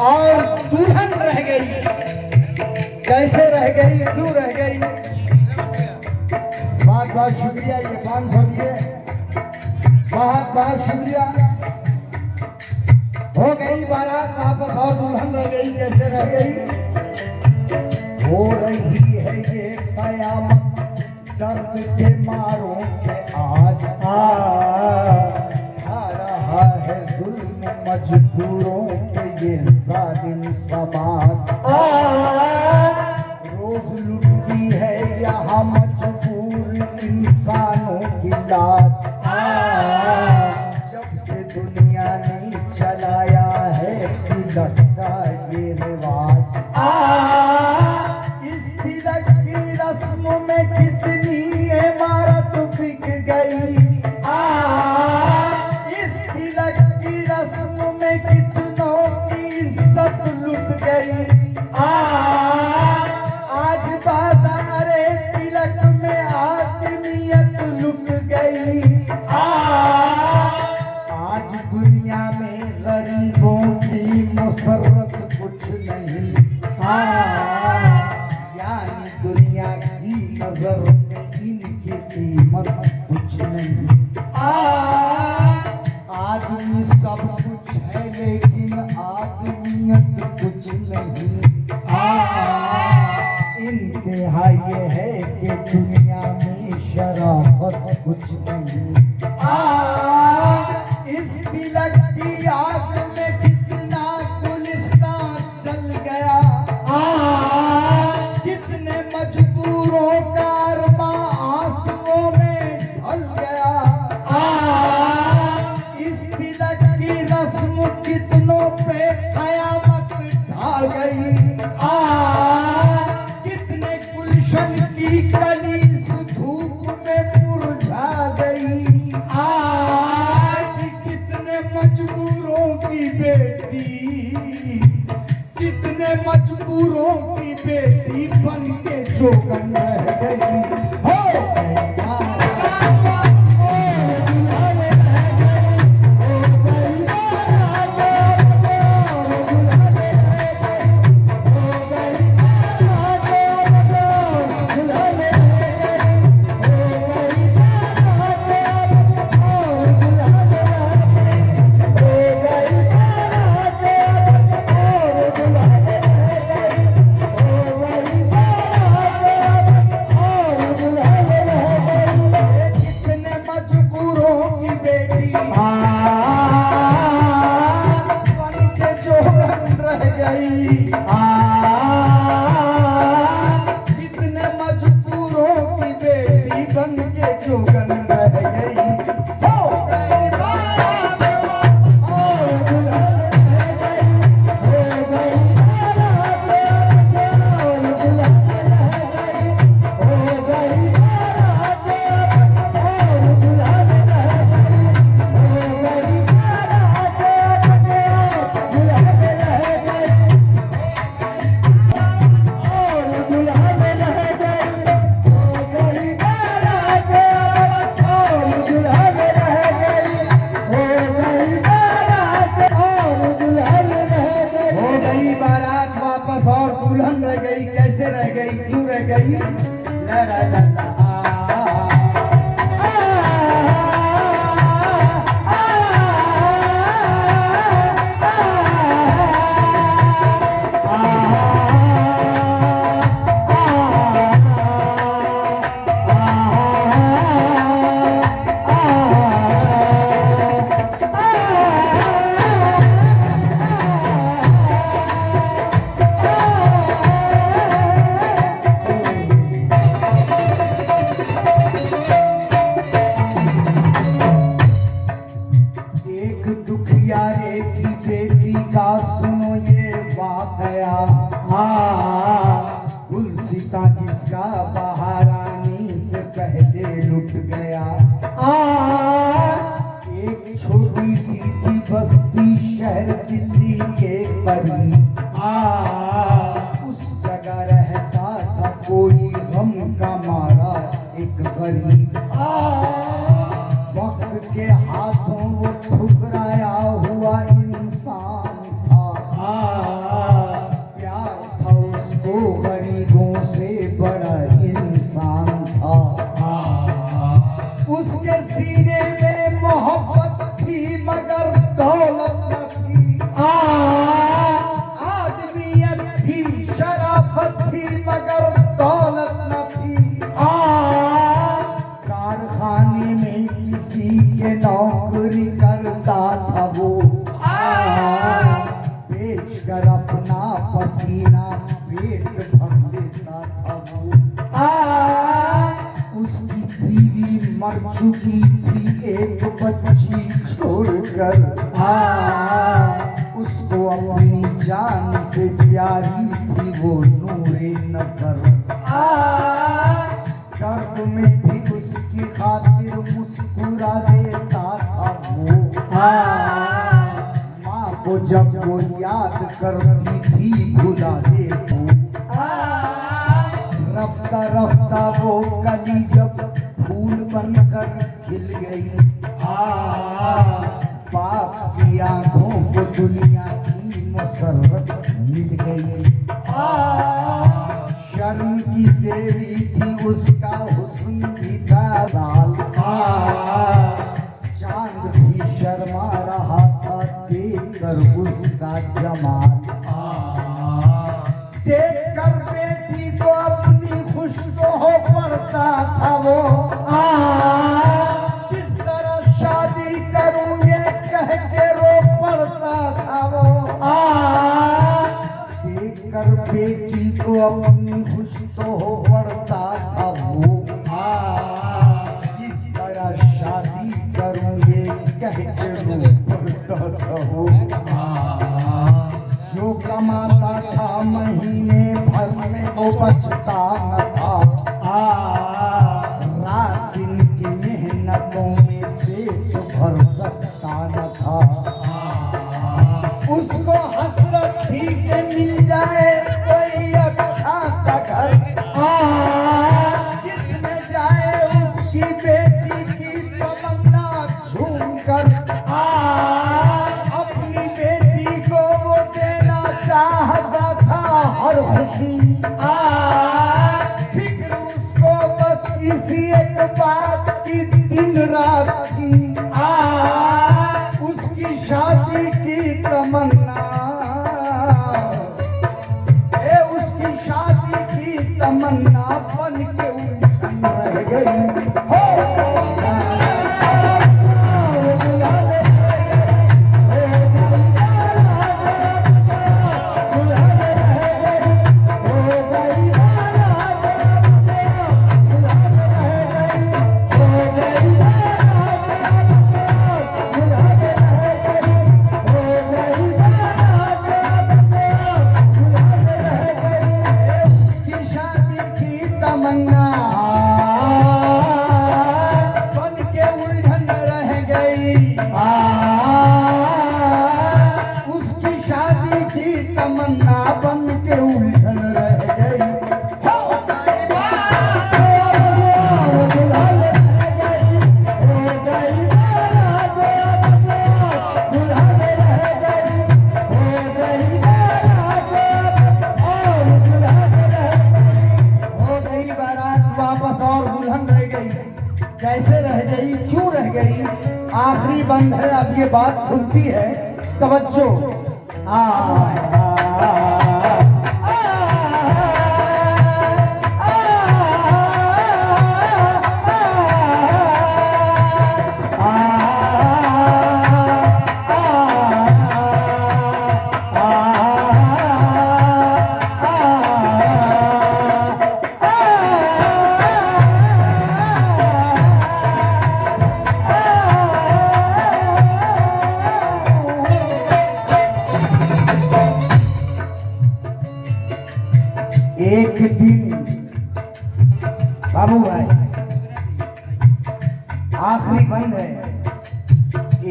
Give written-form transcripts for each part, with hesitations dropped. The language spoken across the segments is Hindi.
और दुल्हन रह गई। कैसे रह गई, क्यों रह गई? बहुत बहुत शुक्रिया, ये 500 दिए, बहुत बहुत शुक्रिया। हो गई बारात वापस और दुल्हन रह गई। कैसे रह गई? हो रही है ये कयामत दर्द के मारों पे आज आ रहा है जुल्म मजबूरों पे ये जालिम समाज। रोज लुटती है यहाँ मजबूर इंसानों की लाज। जब से दुनिया ने चलाया है तिलक का ये रिवाज। इस तिलक की रस्म में कितनी इमारत बिक गई। इस तिलक की रस्म में कितनों की इज्जत लुट गई। आज बाजारे तिलक में आदमियत लुट गई। आज दुनिया में गरीबों की मुसर्रत कुछ नहीं। यानी दुनिया की नजर में इनकी कीमत कुछ नहीं। आदमी सब कुछ है लेकिन आदमियत कुछ नहीं। इंतहा ये है कि दुनिया में शराफत कुछ नहीं। इस तिलक की आग में कितना गुलिस्तान जल गया। कितने मजबूरों का अरमा आंसुओं में ढल गया। इस तिलक की रस्म कितनों पे कयामत ढा गई। कितने गुलशन की कली इस धूप में मुरझा गई। आज कितने मजबूरों की बेटी, कितने मजबूरों की बेटी बन के जोगन रह गई। दुल्हन रह गई। कैसे रह गई, क्यों रह गई? ला ला ला ला। करीब उस जगह रहता था कोई गम का मारा एक गरीब। वक्त के हाथों वो ठुकराया हुआ इंसान था। प्यार था उसको गरीबों से बड़ा इंसान था। उसके सीने में मोहब्बत थी मगर दौलत न थी। आदमियत थी, शराफत थी मगर दौलत न थी। कारखाने में किसी के नौकरी करता था वो। बेच कर अपना पसीना पेट भर लेता था वो। उसकी बीवी मर चुकी थी एक बच्ची छोड़कर। उसको अपनी जान से प्यारी थी वो नूरे नजर। दर्द में भी उसकी खातिर मुस्कुरा देता था वो। माँ को जब वो याद करती थी भुला दे वो। रफ्ता रफ्ता वो कली जब फूल बनकर खिल गई। बाप की आंखों को दुनिया की मसरत मिल गई। शर्म की देवी थी उसका हुस्न भी था लाल। चांद भी शर्मा रहा था देखकर उसका जमाल। देखकर बेटी को अपनी खुश को हो पड़ता था वो। किस तरह शादी करूं ये कह के रो पड़ता था वो। देखकर बेटी को अपनी खुश तो हो पड़ता था वो। किस तरह शादी करूं ये कह के रो पड़ता था वो। जो कमाता था महीने भर में वो बचता न था। रात दिन की मेहनतों में पेट भर सकता न था। उसको हसरत थी कि मिल जाए कोई अच्छा सा घर जिसमें जाए उसकी बेटी की तमन्ना झूम कर। अपनी बेटी को वो देना चाहता था हर खुशी। फिक्र उसको बस इसी एक बात की दिन रात थी। उसकी शादी की तमन्ना, उसकी शादी की तमन्ना बन के उलझन रह गई। कैसे रह गई, क्यों रह गई, आखिरी बंद है। अब ये बात खुलती है, तवज्जो। एक दिन बाबू भाई, आखिरी बंद है।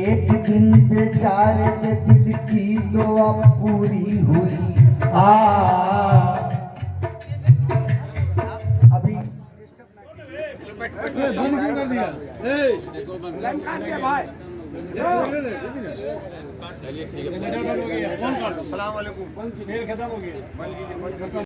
एक दिन बेचारे के दिल की दुआ पूरी हुई। अभी चलिए ठीक है।